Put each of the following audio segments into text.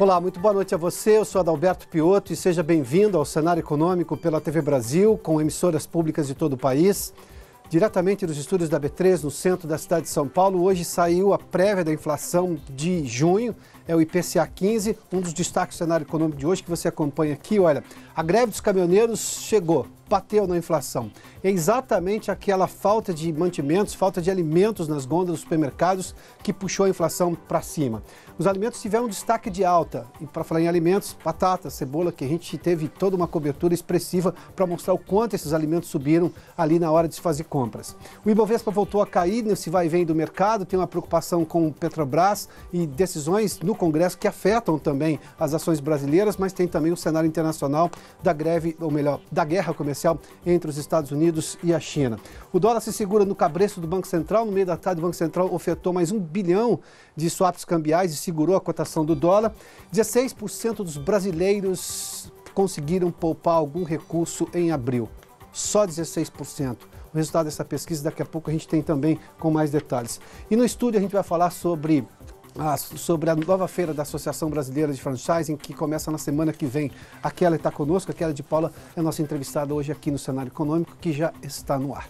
Olá, muito boa noite a você. Eu sou Adalberto Piotto e seja bem-vindo ao Cenário Econômico pela TV Brasil, com emissoras públicas de todo o país. Diretamente dos estúdios da B3, no centro da cidade de São Paulo, hoje saiu a prévia da inflação de junho, é o IPCA 15, um dos destaques do cenário econômico de hoje que você acompanha aqui. Olha, a greve dos caminhoneiros chegou, bateu na inflação. É exatamente aquela falta de mantimentos, falta de alimentos nas gôndolas dos supermercados que puxou a inflação para cima. Os alimentos tiveram um destaque de alta. E para falar em alimentos, batata, cebola, que a gente teve toda uma cobertura expressiva para mostrar o quanto esses alimentos subiram ali na hora de se fazer compras. O Ibovespa voltou a cair nesse vai e vem do mercado, tem uma preocupação com o Petrobras e decisões no Congresso que afetam também as ações brasileiras, mas tem também o cenário internacional da greve, ou melhor, da guerra comercial entre os Estados Unidos e a China. O dólar se segura no cabresto do Banco Central. No meio da tarde, o Banco Central ofertou mais 1 bilhão de swaps cambiais e segurou a cotação do dólar. 16% dos brasileiros conseguiram poupar algum recurso em abril. Só 16%. O resultado dessa pesquisa, daqui a pouco a gente tem também com mais detalhes. E no estúdio a gente vai falar sobre a nova feira da Associação Brasileira de Franchising, que começa na semana que vem. A Kelly está conosco, a Kelly de Paula é a nossa entrevistada hoje aqui no Cenário Econômico, que já está no ar.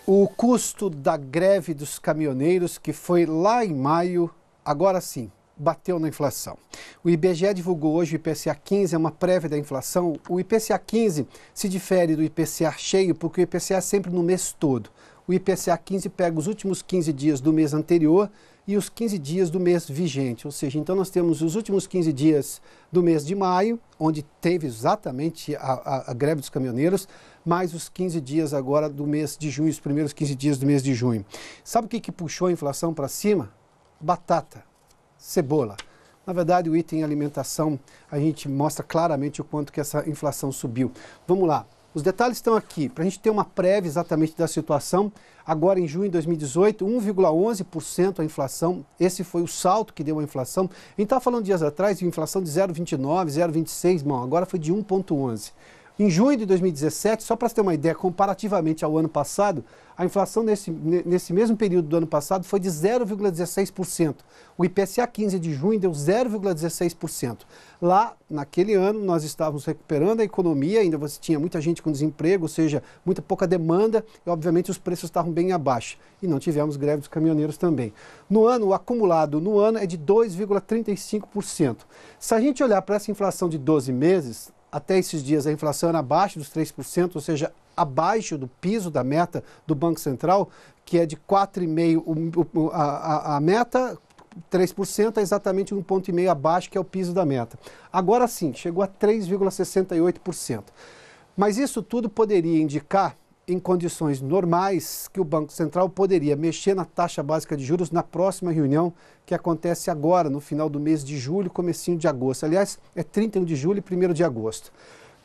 O custo da greve dos caminhoneiros, que foi lá em maio, agora sim, bateu na inflação. O IBGE divulgou hoje o IPCA 15, é uma prévia da inflação. O IPCA 15 se difere do IPCA cheio porque o IPCA é sempre no mês todo. O IPCA 15 pega os últimos 15 dias do mês anterior e os 15 dias do mês vigente. Ou seja, então nós temos os últimos 15 dias do mês de maio, onde teve exatamente a greve dos caminhoneiros, mais os 15 dias agora do mês de junho, os primeiros 15 dias do mês de junho. Sabe o que puxou a inflação para cima? Batata. Cebola. Na verdade, o item alimentação, a gente mostra claramente o quanto que essa inflação subiu. Vamos lá. Os detalhes estão aqui, para a gente ter uma prévia exatamente da situação. Agora, em junho de 2018, 1,11% a inflação. Esse foi o salto que deu a inflação. A gente estava falando dias atrás de inflação de 0,29, 0,26, bom, agora foi de 1,11%. Em junho de 2017, só para você ter uma ideia, comparativamente ao ano passado, a inflação nesse mesmo período do ano passado foi de 0,16%. O IPCA 15 de junho deu 0,16%. Lá, naquele ano, nós estávamos recuperando a economia, ainda você tinha muita gente com desemprego, ou seja, muita pouca demanda, e obviamente os preços estavam bem abaixo. E não tivemos greve dos caminhoneiros também. No ano, o acumulado no ano é de 2,35%. Se a gente olhar para essa inflação de 12 meses, até esses dias a inflação era abaixo dos 3%, ou seja, abaixo do piso da meta do Banco Central, que é de 4,5%, a meta 3% é exatamente 1,5 ponto abaixo, que é o piso da meta. Agora sim, chegou a 3,68%. Mas isso tudo poderia indicar, em condições normais, que o Banco Central poderia mexer na taxa básica de juros na próxima reunião, que acontece agora, no final do mês de julho, comecinho de agosto. Aliás, é 31 de julho e 1º de agosto.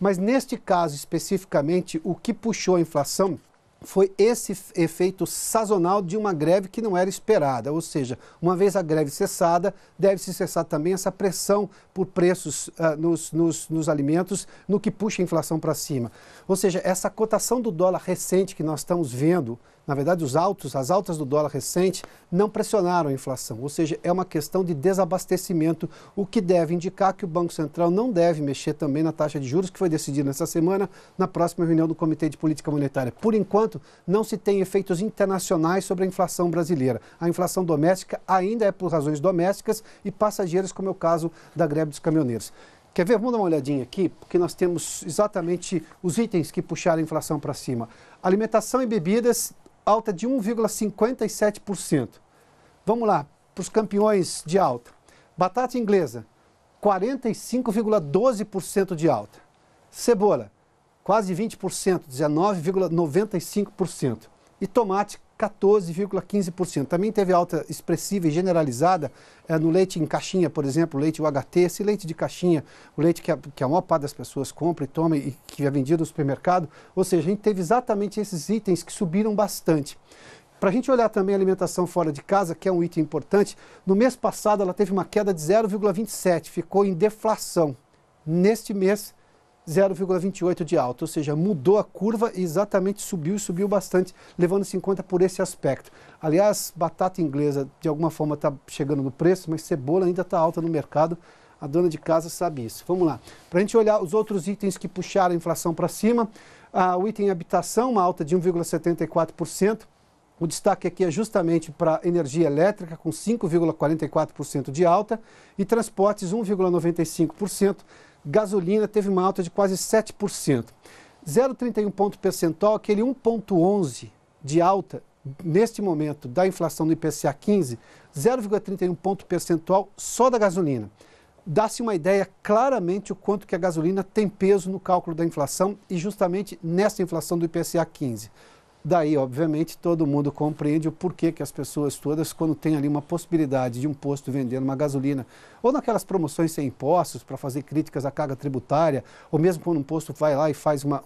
Mas neste caso especificamente, o que puxou a inflação foi esse efeito sazonal de uma greve que não era esperada. Ou seja, uma vez a greve cessada, deve-se cessar também essa pressão por preços nos alimentos, no que puxa a inflação para cima. Ou seja, essa cotação do dólar recente que nós estamos vendo, na verdade as altas do dólar recente não pressionaram a inflação. Ou seja, é uma questão de desabastecimento, o que deve indicar que o Banco Central não deve mexer também na taxa de juros, que foi decidida nessa semana, na próxima reunião do Comitê de Política Monetária. Por enquanto, não se tem efeitos internacionais sobre a inflação brasileira. A inflação doméstica ainda é por razões domésticas e passageiras, como é o caso da greve dos caminhoneiros. Quer ver? Vamos dar uma olhadinha aqui, porque nós temos exatamente os itens que puxaram a inflação para cima. Alimentação e bebidas, alta de 1,57%. Vamos lá, para os campeões de alta. Batata inglesa, 45,12% de alta. Cebola, quase 20%, 19,95%. E tomate, 14,15%. Também teve alta expressiva e generalizada no leite em caixinha, por exemplo, leite UHT, esse leite de caixinha, o leite que a maior parte das pessoas compra e toma e que é vendido no supermercado. Ou seja, a gente teve exatamente esses itens que subiram bastante. Para a gente olhar também a alimentação fora de casa, que é um item importante, no mês passado ela teve uma queda de 0,27%, ficou em deflação. Neste mês 0,28 de alta, ou seja, mudou a curva e exatamente subiu bastante, levando-se em conta por esse aspecto. Aliás, batata inglesa de alguma forma está chegando no preço, mas cebola ainda está alta no mercado, a dona de casa sabe isso. Vamos lá, para a gente olhar os outros itens que puxaram a inflação para cima, o item habitação, uma alta de 1,74%, o destaque aqui é justamente para energia elétrica, com 5,44% de alta, e transportes 1,95%, gasolina teve uma alta de quase 7%. 0,31 ponto percentual, aquele 1,11 de alta, neste momento, da inflação do IPCA 15, 0,31 ponto percentual só da gasolina. Dá-se uma ideia claramente o quanto que a gasolina tem peso no cálculo da inflação e justamente nessa inflação do IPCA 15. Daí, obviamente, todo mundo compreende o porquê que as pessoas todas, quando tem ali uma possibilidade de um posto vendendo uma gasolina, ou naquelas promoções sem impostos para fazer críticas à carga tributária, ou mesmo quando um posto vai lá e faz uma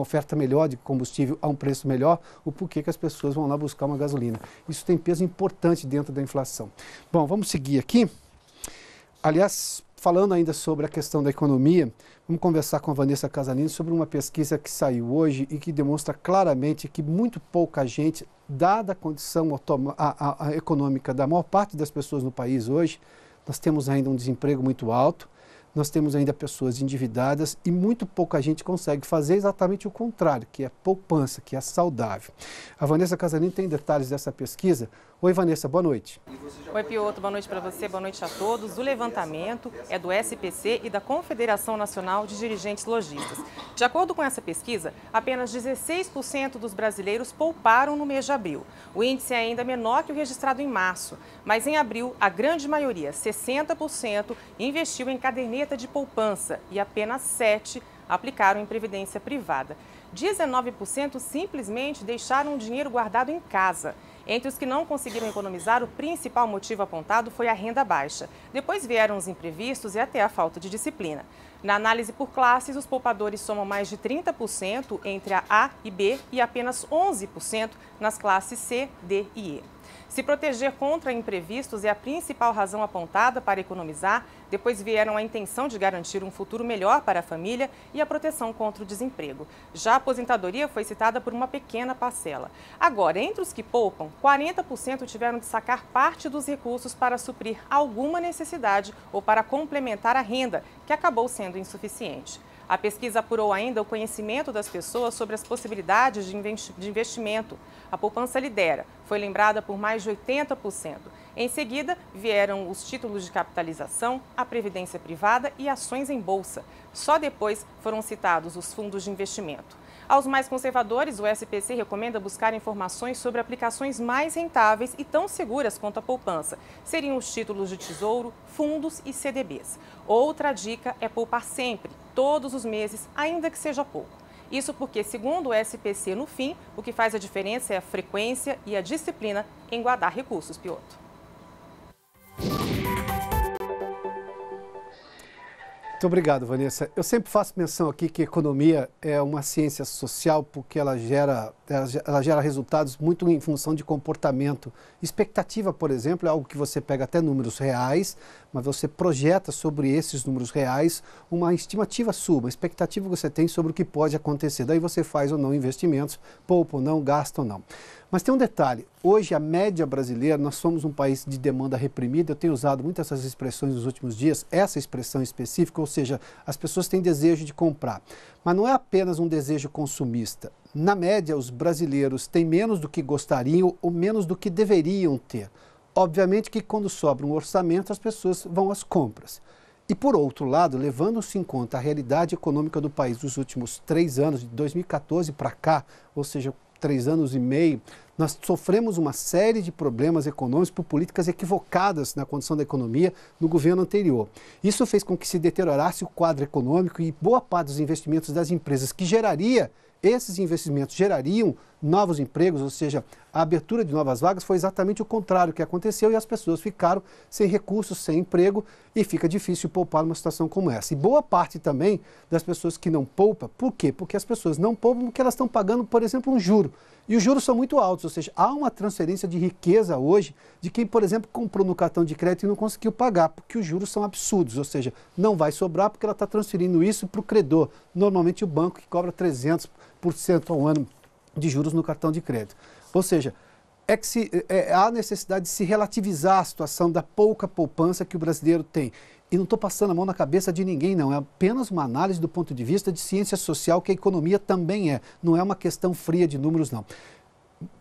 oferta melhor de combustível a um preço melhor, o porquê que as pessoas vão lá buscar uma gasolina. Isso tem peso importante dentro da inflação. Bom, vamos seguir aqui. Aliás, falando ainda sobre a questão da economia, vamos conversar com a Vanessa Casalini sobre uma pesquisa que saiu hoje e que demonstra claramente que muito pouca gente, dada a condição econômica da maior parte das pessoas no país hoje, nós temos ainda um desemprego muito alto, nós temos ainda pessoas endividadas e muito pouca gente consegue fazer exatamente o contrário, que é poupança, que é saudável. A Vanessa Casalini tem detalhes dessa pesquisa. Oi, Vanessa, boa noite. Oi, Piotr, boa noite para você, boa noite a todos. O levantamento é do SPC e da Confederação Nacional de Dirigentes Lojistas. De acordo com essa pesquisa, apenas 16% dos brasileiros pouparam no mês de abril. O índice é ainda menor que o registrado em março, mas em abril, a grande maioria, 60%, investiu em caderneta de poupança e apenas 7% aplicaram em previdência privada. 19% simplesmente deixaram o dinheiro guardado em casa. Entre os que não conseguiram economizar, o principal motivo apontado foi a renda baixa. Depois vieram os imprevistos e até a falta de disciplina. Na análise por classes, os poupadores somam mais de 30% entre a A e B e apenas 11% nas classes C, D e E. Se proteger contra imprevistos é a principal razão apontada para economizar, depois vieram a intenção de garantir um futuro melhor para a família e a proteção contra o desemprego. Já a aposentadoria foi citada por uma pequena parcela. Agora, entre os que poupam, 40% tiveram de sacar parte dos recursos para suprir alguma necessidade ou para complementar a renda, que acabou sendo insuficiente. A pesquisa apurou ainda o conhecimento das pessoas sobre as possibilidades de investimento. A poupança lidera, foi lembrada por mais de 80%. Em seguida, vieram os títulos de capitalização, a previdência privada e ações em bolsa. Só depois foram citados os fundos de investimento. Aos mais conservadores, o SPC recomenda buscar informações sobre aplicações mais rentáveis e tão seguras quanto a poupança. Seriam os títulos de tesouro, fundos e CDBs. Outra dica é poupar sempre, todos os meses, ainda que seja pouco. Isso porque, segundo o SPC, no fim, o que faz a diferença é a frequência e a disciplina em guardar recursos, Piotr. Muito obrigado, Vanessa. Eu sempre faço menção aqui que economia é uma ciência social porque ela gera resultados muito em função de comportamento. Expectativa, por exemplo, é algo que você pega até números reais, mas você projeta sobre esses números reais uma estimativa sua, uma expectativa que você tem sobre o que pode acontecer. Daí você faz ou não investimentos, poupa ou não, gasta ou não. Mas tem um detalhe, hoje a média brasileira, nós somos um país de demanda reprimida, eu tenho usado muitas essas expressões nos últimos dias, essa expressão específica, ou seja, as pessoas têm desejo de comprar. Mas não é apenas um desejo consumista. Na média, os brasileiros têm menos do que gostariam ou menos do que deveriam ter. Obviamente que quando sobra um orçamento, as pessoas vão às compras. E por outro lado, levando-se em conta a realidade econômica do país dos últimos 3 anos, de 2014 para cá, ou seja, 3 anos e meio, nós sofremos uma série de problemas econômicos por políticas equivocadas na condição da economia no governo anterior. Isso fez com que se deteriorasse o quadro econômico e boa parte dos investimentos das empresas que esses investimentos gerariam novos empregos, ou seja, a abertura de novas vagas, foi exatamente o contrário que aconteceu e as pessoas ficaram sem recursos, sem emprego e fica difícil poupar numa situação como essa. E boa parte também das pessoas que não poupam, por quê? Porque as pessoas não poupam porque elas estão pagando, por exemplo, um juro. E os juros são muito altos, ou seja, há uma transferência de riqueza hoje de quem, por exemplo, comprou no cartão de crédito e não conseguiu pagar, porque os juros são absurdos, ou seja, não vai sobrar porque ela está transferindo isso para o credor, normalmente o banco que cobra 300% ao ano de juros no cartão de crédito. Ou seja, há necessidade de se relativizar a situação da pouca poupança que o brasileiro tem. E não estou passando a mão na cabeça de ninguém, não. É apenas uma análise do ponto de vista de ciência social, que a economia também é. Não é uma questão fria de números, não.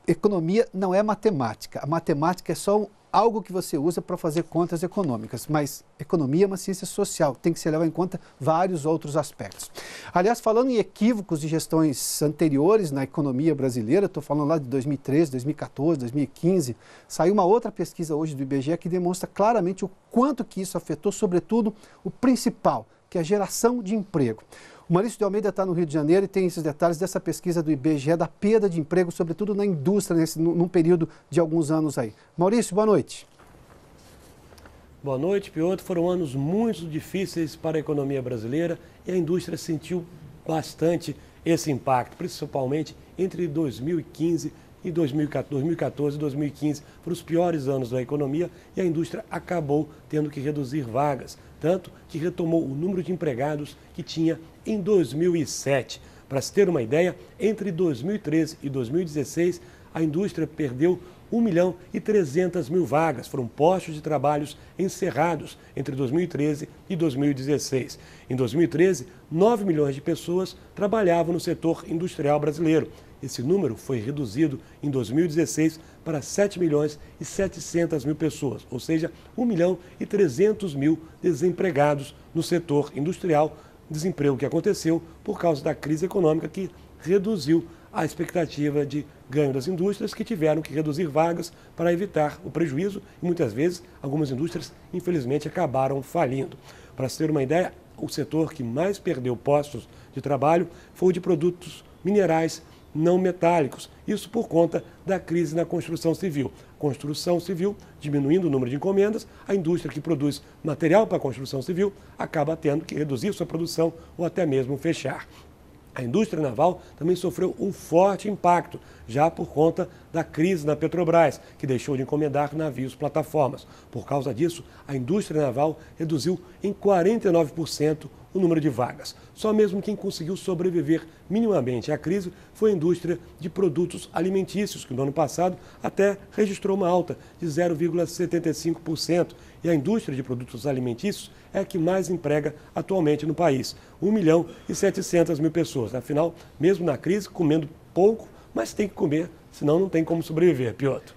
Economia não é matemática. A matemática é só algo que você usa para fazer contas econômicas, mas economia é uma ciência social, tem que se levar em conta vários outros aspectos. Aliás, falando em equívocos de gestões anteriores na economia brasileira, estou falando lá de 2013, 2014, 2015, saiu uma outra pesquisa hoje do IBGE que demonstra claramente o quanto que isso afetou, sobretudo, o principal, que é a geração de emprego. O Maurício de Almeida está no Rio de Janeiro e tem esses detalhes dessa pesquisa do IBGE, da perda de emprego, sobretudo na indústria, num período de alguns anos aí. Maurício, boa noite. Boa noite, Piotr. Foram anos muito difíceis para a economia brasileira e a indústria sentiu bastante esse impacto, principalmente entre 2015 e 2014 e 2015. Foram os piores anos da economia e a indústria acabou tendo que reduzir vagas, tanto que retomou o número de empregados que tinha em 2007. Para se ter uma ideia, entre 2013 e 2016, a indústria perdeu 1.300.000 vagas. Foram postos de trabalhos encerrados entre 2013 e 2016. Em 2013, 9 milhões de pessoas trabalhavam no setor industrial brasileiro. Esse número foi reduzido em 2016 para 7.700.000 pessoas, ou seja, 1.300.000 desempregados no setor industrial, desemprego que aconteceu por causa da crise econômica que reduziu a expectativa de ganho das indústrias, que tiveram que reduzir vagas para evitar o prejuízo e muitas vezes algumas indústrias, infelizmente, acabaram falindo. Para se ter uma ideia, o setor que mais perdeu postos de trabalho foi o de produtos minerais não metálicos, isso por conta da crise na construção civil. Construção civil diminuindo o número de encomendas, a indústria que produz material para a construção civil acaba tendo que reduzir sua produção ou até mesmo fechar. A indústria naval também sofreu um forte impacto, já por conta da crise na Petrobras, que deixou de encomendar navios plataformas. Por causa disso, a indústria naval reduziu em 49% o número de vagas. Só mesmo quem conseguiu sobreviver minimamente à crise foi a indústria de produtos alimentícios, que no ano passado até registrou uma alta de 0,75%. E a indústria de produtos alimentícios é a que mais emprega atualmente no país, 1.700.000 pessoas. Afinal, mesmo na crise, comendo pouco, mas tem que comer, senão não tem como sobreviver, Piotr.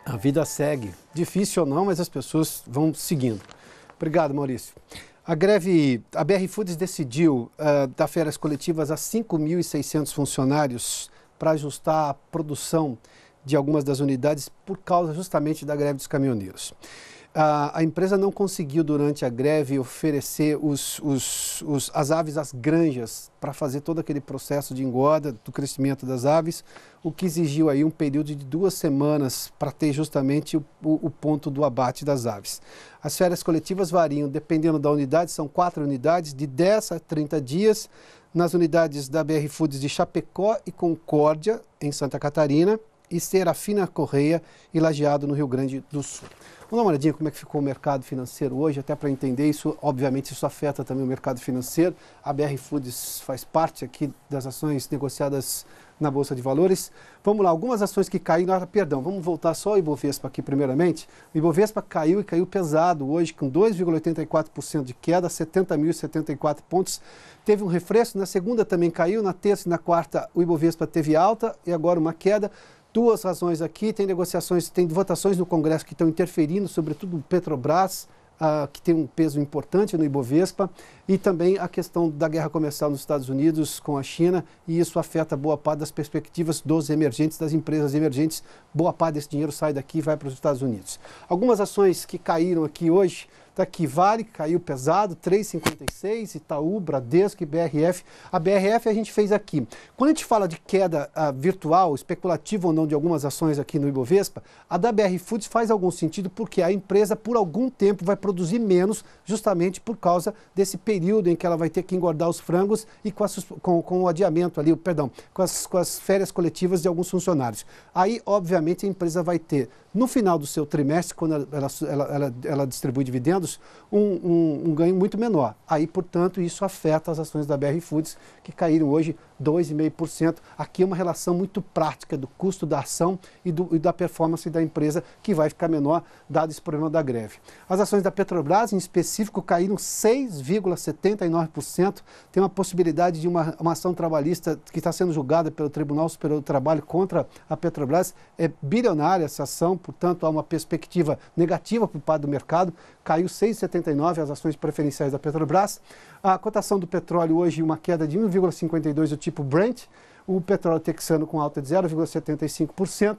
A vida segue. Difícil ou não, mas as pessoas vão seguindo. Obrigado, Maurício. A BR Foods decidiu dar férias coletivas a 5.600 funcionários para ajustar a produção de algumas das unidades por causa justamente da greve dos caminhoneiros. A empresa não conseguiu, durante a greve, oferecer as aves às granjas para fazer todo aquele processo de engorda, do crescimento das aves, o que exigiu aí um período de 2 semanas para ter justamente o ponto do abate das aves. As férias coletivas variam, dependendo da unidade, são 4 unidades, de 10 a 30 dias, nas unidades da BR Foods de Chapecó e Concórdia, em Santa Catarina, e Serafina Correia e Lajeado, no Rio Grande do Sul. Vamos dar uma olhadinha como é que ficou o mercado financeiro hoje, até para entender isso. Obviamente, isso afeta também o mercado financeiro. A BR Foods faz parte aqui das ações negociadas na Bolsa de Valores. Vamos lá, algumas ações que caíram. Perdão, vamos voltar só ao Ibovespa aqui primeiramente. O Ibovespa caiu e caiu pesado hoje, com 2,84% de queda, 70.074 pontos. Teve um refresco, na segunda também caiu, na terça e na quarta o Ibovespa teve alta e agora uma queda. 2 razões aqui, tem negociações, tem votações no Congresso que estão interferindo, sobretudo o Petrobras, que tem um peso importante no Ibovespa, e também a questão da guerra comercial nos Estados Unidos com a China, e isso afeta boa parte das perspectivas dos emergentes, das empresas emergentes. Boa parte desse dinheiro sai daqui e vai para os Estados Unidos. Algumas ações que caíram aqui hoje, Daqui, Vale caiu pesado, 3,56, Itaú, Bradesco e BRF. A BRF a gente fez aqui. Quando a gente fala de queda virtual, especulativa ou não, de algumas ações aqui no Ibovespa, a da BR Foods faz algum sentido porque a empresa, por algum tempo, vai produzir menos, justamente por causa desse período em que ela vai ter que engordar os frangos e com o adiamento ali, com as férias coletivas de alguns funcionários. Aí, obviamente, a empresa vai ter, no final do seu trimestre, quando ela distribui dividendos, um ganho muito menor. Aí, portanto, isso afeta as ações da BR Foods, que caíram hoje 2,5%. Aqui é uma relação muito prática do custo da ação e da performance da empresa, que vai ficar menor, dado esse problema da greve. As ações da Petrobras, em específico, caíram 6,79%. Tem uma possibilidade de uma ação trabalhista que está sendo julgada pelo Tribunal Superior do Trabalho contra a Petrobras. É bilionária essa ação, portanto, há uma perspectiva negativa por parte do mercado. Caiu 6,79% as ações preferenciais da Petrobras. A cotação do petróleo hoje, uma queda de 1,52% do tipo Brent. O petróleo texano com alta de 0,75%.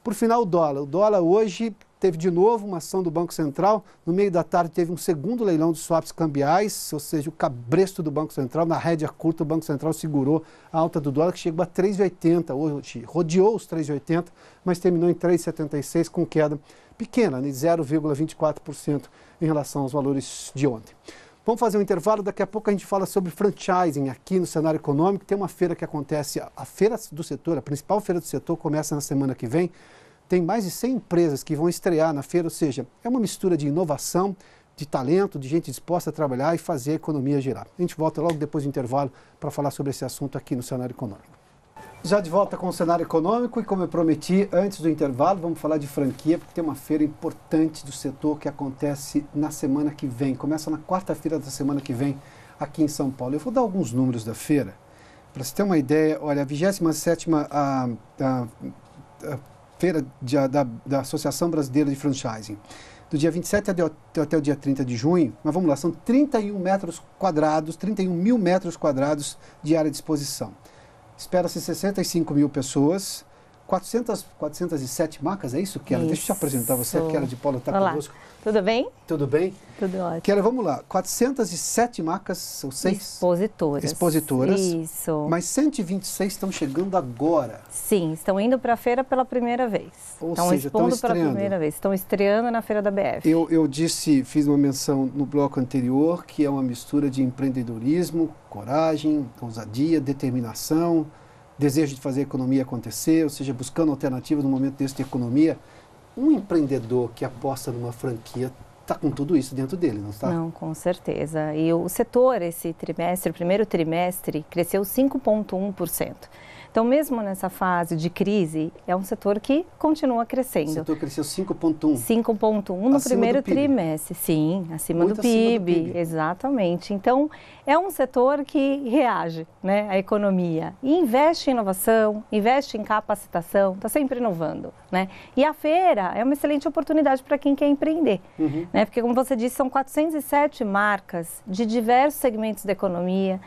Por final, o dólar. O dólar hoje teve de novo uma ação do Banco Central. No meio da tarde teve um segundo leilão de swaps cambiais, ou seja, o cabresto do Banco Central. Na rédea curta, o Banco Central segurou a alta do dólar, que chegou a 3,80. Hoje rodeou os 3,80, mas terminou em 3,76 com queda pequena, de 0,24% em relação aos valores de ontem. Vamos fazer um intervalo, daqui a pouco a gente fala sobre franchising aqui no cenário econômico. Tem uma feira que acontece, a feira do setor, a principal feira do setor começa na semana que vem. Tem mais de 100 empresas que vão estrear na feira, ou seja, é uma mistura de inovação, de talento, de gente disposta a trabalhar e fazer a economia girar. A gente volta logo depois do intervalo para falar sobre esse assunto aqui no cenário econômico. Já de volta com o cenário econômico e, como eu prometi, antes do intervalo, vamos falar de franquia, porque tem uma feira importante do setor que acontece na semana que vem. Começa na quarta-feira da semana que vem aqui em São Paulo. Eu vou dar alguns números da feira, para você ter uma ideia. Olha, a 27ª feira da Associação Brasileira de Franchising, do dia 27 até o dia 30 de junho, mas vamos lá, são 31 mil metros quadrados de área de exposição. Espera-se 65 mil pessoas, 407 marcas, é isso, Kela? Deixa eu te apresentar você, Kela de Paula está conosco. Tudo bem? Tudo bem? Tudo ótimo. Kela, vamos lá, 407 marcas, são 6? Expositoras. Isso. Mas 126 estão chegando agora. Sim, estão indo para a feira pela primeira vez. Ou seja, estão expondo pela primeira vez, estão estreando na feira da BF. Eu fiz uma menção no bloco anterior, que é uma mistura de empreendedorismo, coragem, ousadia, determinação, desejo de fazer a economia acontecer, ou seja, buscando alternativas no momento desse de economia. Um empreendedor que aposta numa franquia está com tudo isso dentro dele, não está? Não, com certeza. E o setor, esse trimestre, o primeiro trimestre, cresceu 5,1%. Então, mesmo nessa fase de crise, é um setor que continua crescendo. O setor cresceu 5,1%. 5,1% no primeiro trimestre. Sim, acima do PIB. Exatamente. Então, é um setor que reage, né, à economia. E investe em inovação, investe em capacitação, está sempre inovando, né? E a feira é uma excelente oportunidade para quem quer empreender, né? Porque, como você disse, são 407 marcas de diversos segmentos da economia,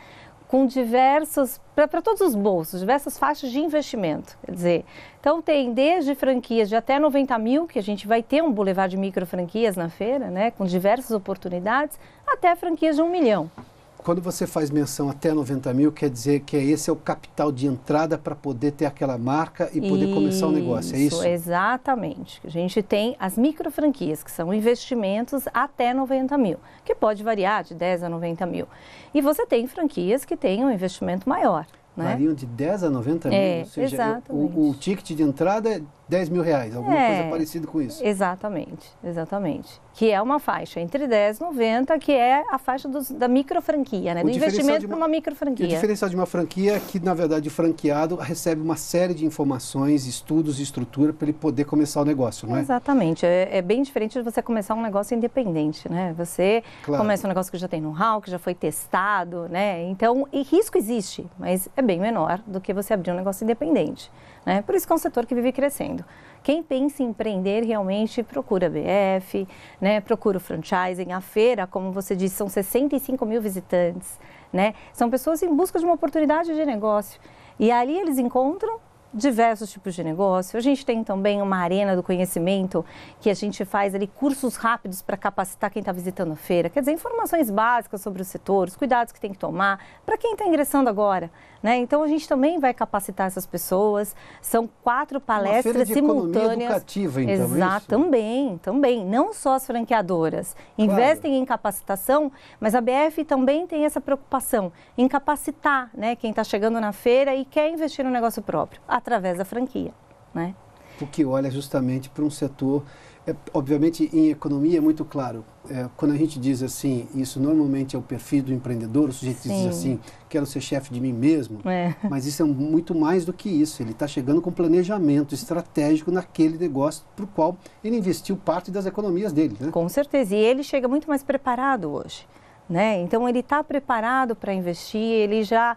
com diversos, para todos os bolsos, diversas faixas de investimento. Quer dizer, então tem desde franquias de até 90 mil, que a gente vai ter um boulevard de micro franquias na feira, né, com diversas oportunidades, até franquias de 1 milhão. Quando você faz menção até 90 mil, quer dizer que esse é o capital de entrada para poder ter aquela marca e poder começar o negócio, é isso? Exatamente. A gente tem as micro franquias, que são investimentos até 90 mil, que pode variar de 10 a 90 mil. E você tem franquias que têm um investimento maior. Né? Variam de 10 a 90 mil, ou seja, exatamente. O ticket de entrada é 10 mil reais, alguma coisa parecida com isso. Exatamente. Que é uma faixa entre 10 e 90, que é a faixa da micro franquia, né? Do investimento para uma micro franquia. E o diferencial de uma franquia é que, na verdade, o franqueado recebe uma série de informações, estudos e estrutura para ele poder começar o negócio, não é? Exatamente. É bem diferente de você começar um negócio independente, né? Você começa um negócio que já tem know-how, que já foi testado, né? Então, e risco existe, mas é bem menor do que você abrir um negócio independente, né? Por isso que é um setor que vive crescendo. Quem pensa em empreender realmente procura a BF, né? Procura o franchising. A feira, como você disse, são 65 mil visitantes, né? São pessoas em busca de uma oportunidade de negócio. E ali eles encontram diversos tipos de negócio. A gente tem também uma arena do conhecimento que a gente faz ali cursos rápidos para capacitar quem está visitando a feira. Quer dizer, informações básicas sobre o setor, os cuidados que tem que tomar para quem está ingressando agora, né? Então a gente também vai capacitar essas pessoas. São 4 palestras uma feira de simultâneas. Economia educativa, então. Exato, também. Não só as franqueadoras investem em capacitação, mas a BF também tem essa preocupação em capacitar, né, quem está chegando na feira e quer investir no negócio próprio, através da franquia, né? O que olha justamente para um setor, obviamente em economia é muito claro, quando a gente diz assim, isso normalmente é o perfil do empreendedor, o sujeito diz assim, quero ser chefe de mim mesmo, mas isso é muito mais do que isso, ele está chegando com planejamento estratégico naquele negócio para o qual ele investiu parte das economias dele, né? Com certeza, e ele chega muito mais preparado hoje, né? Então ele está preparado para investir, ele já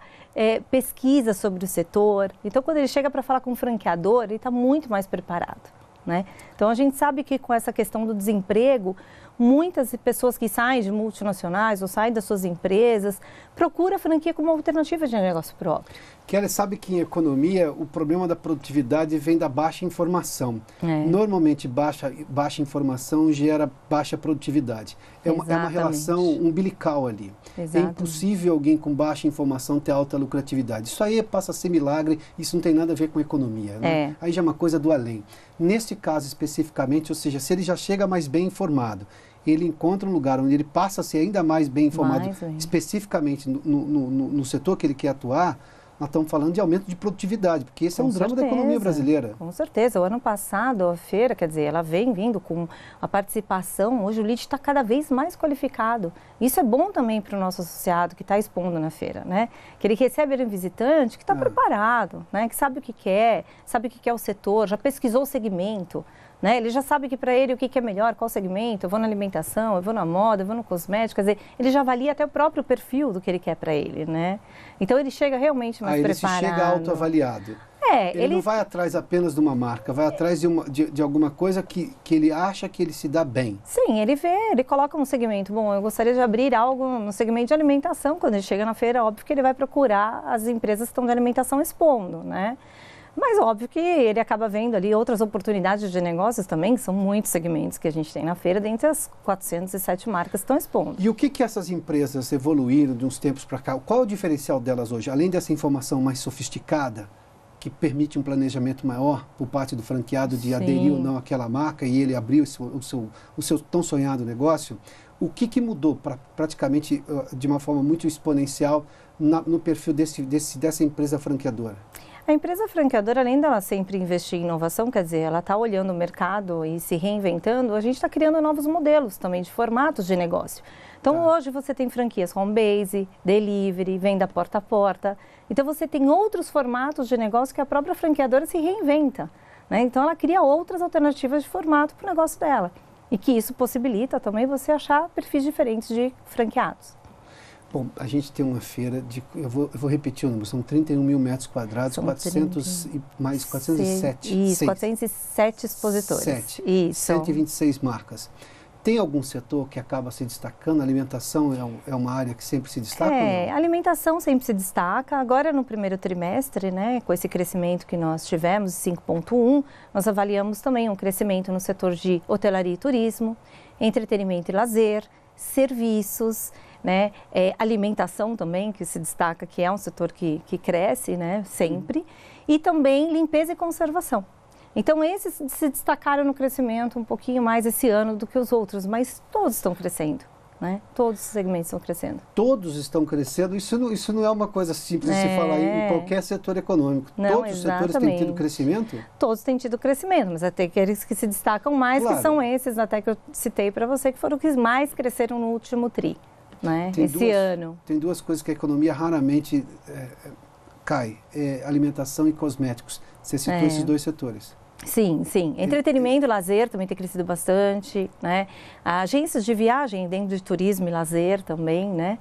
pesquisa sobre o setor. Então quando ele chega para falar com o franqueador, ele está muito mais preparado, né? Então a gente sabe que com essa questão do desemprego, muitas pessoas que saem de multinacionais ou saem das suas empresas procuram a franquia como alternativa de negócio próprio. Kelly, sabe que em economia o problema da produtividade vem da baixa informação. Normalmente baixa informação gera baixa produtividade. É uma relação umbilical ali. Exatamente. É impossível alguém com baixa informação ter alta lucratividade. Isso aí passa a ser milagre, isso não tem nada a ver com economia, né? Aí já é uma coisa do além. Neste caso especificamente, ou seja, se ele já chega mais bem informado, ele encontra um lugar onde ele passa a ser ainda mais bem informado, especificamente no setor que ele quer atuar, nós estamos falando de aumento de produtividade, porque esse é um drama da economia brasileira. Com certeza. O ano passado, a feira, quer dizer, ela vem vindo com a participação, hoje o lead está cada vez mais qualificado. Isso é bom também para o nosso associado que está expondo na feira, né? Que ele recebe um visitante que está preparado, né? Que sabe o que quer o setor, já pesquisou o segmento, né? Ele já sabe que para ele o que é melhor, qual segmento, eu vou na alimentação, eu vou na moda, eu vou no cosmético, quer dizer, ele já avalia até o próprio perfil do que ele quer para ele, né? Então ele chega realmente mais preparado. Ele chega autoavaliado. Ele não vai atrás apenas de uma marca, vai atrás de alguma coisa que ele acha que ele se dá bem. Sim, ele coloca um segmento. Bom, eu gostaria de abrir algo no segmento de alimentação. Quando ele chega na feira, óbvio que ele vai procurar as empresas que estão de alimentação expondo, né? Mas óbvio que ele acaba vendo ali outras oportunidades de negócios também, que são muitos segmentos que a gente tem na feira, dentre as 407 marcas que estão expondo. E o que essas empresas evoluíram de uns tempos para cá? Qual é o diferencial delas hoje? Além dessa informação mais sofisticada, que permite um planejamento maior por parte do franqueado de aderir ou não àquela marca e ele abrir o seu tão sonhado negócio, o que mudou praticamente de uma forma muito exponencial no perfil dessa empresa franqueadora? A empresa franqueadora, além dela sempre investir em inovação, quer dizer, ela está olhando o mercado e se reinventando, a gente está criando novos modelos também de formatos de negócio. Então, hoje você tem franquias home base, delivery, venda porta a porta. Então, você tem outros formatos de negócio que a própria franqueadora se reinventa, né? Então, ela cria outras alternativas de formato para o negócio dela. E que isso possibilita também você achar perfis diferentes de franqueados. Bom, a gente tem uma feira eu vou repetir o número, são 31 mil metros quadrados, 407. Isso, 407 expositores. Isso. 126 marcas. Tem algum setor que acaba se destacando? A alimentação é uma área que sempre se destaca? A alimentação sempre se destaca. Agora, no primeiro trimestre, né, com esse crescimento que nós tivemos, 5,1%, nós avaliamos também um crescimento no setor de hotelaria e turismo, entretenimento e lazer, serviços, né, alimentação também, que se destaca, que é um setor que cresce, né, sempre, e também limpeza e conservação. Então, esses se destacaram no crescimento um pouquinho mais esse ano do que os outros, mas todos estão crescendo, né? Todos os segmentos estão crescendo. Todos estão crescendo? Isso não é uma coisa simples de se falar em qualquer setor econômico. Não, todos os setores têm tido crescimento? Todos têm tido crescimento, mas até aqueles que se destacam mais, que são esses até que eu citei para você, que foram os que mais cresceram no último TRI, né? Esse ano. Tem duas coisas que a economia raramente cai, alimentação e cosméticos. Você citou esses dois setores. Sim. Entretenimento e lazer também tem crescido bastante, né? Agências de viagem dentro de turismo e lazer também, né?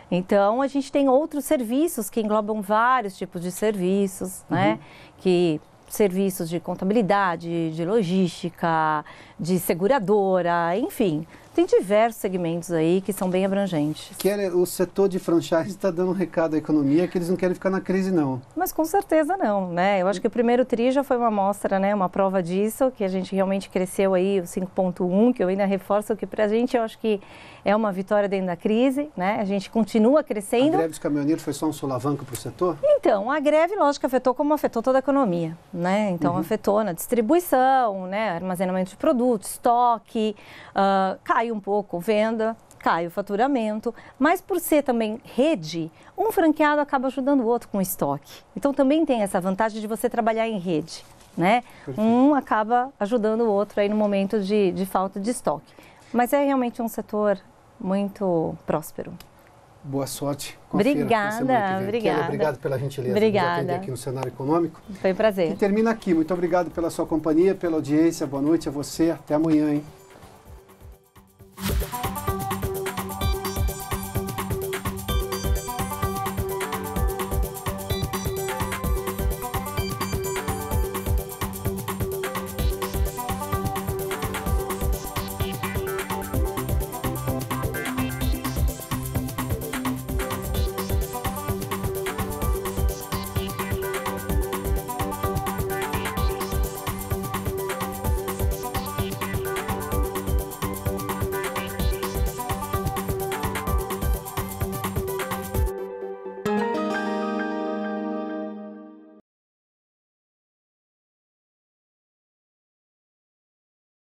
Então, a gente tem outros serviços que englobam vários tipos de serviços, né? Que serviços de contabilidade, de logística, de seguradora, enfim, Tem diversos segmentos aí que são bem abrangentes. O setor de franchise está dando um recado à economia que eles não querem ficar na crise, não. Mas com certeza não, né? Eu acho que o primeiro TRI já foi uma amostra, né? Uma prova disso, que a gente realmente cresceu aí o 5,1, que eu ainda reforço que para a gente eu acho que é uma vitória dentro da crise, né? A gente continua crescendo. A greve dos caminhoneiros foi só um solavanco para o setor? Então, a greve, lógico, afetou como afetou toda a economia, né? Então, afetou na distribuição, né? Armazenamento de produtos, estoque, cai um pouco venda, cai o faturamento, mas por ser também rede, um franqueado acaba ajudando o outro com estoque. Então, também tem essa vantagem de você trabalhar em rede, né? Perfeito. Um acaba ajudando o outro aí no momento de falta de estoque. Mas é realmente um setor muito próspero. Boa sorte com obrigada, obrigada. Obrigado pela gentileza de atender aqui no Cenário Econômico. Foi um prazer. E termina aqui. Muito obrigado pela sua companhia, pela audiência. Boa noite a você. Até amanhã, hein?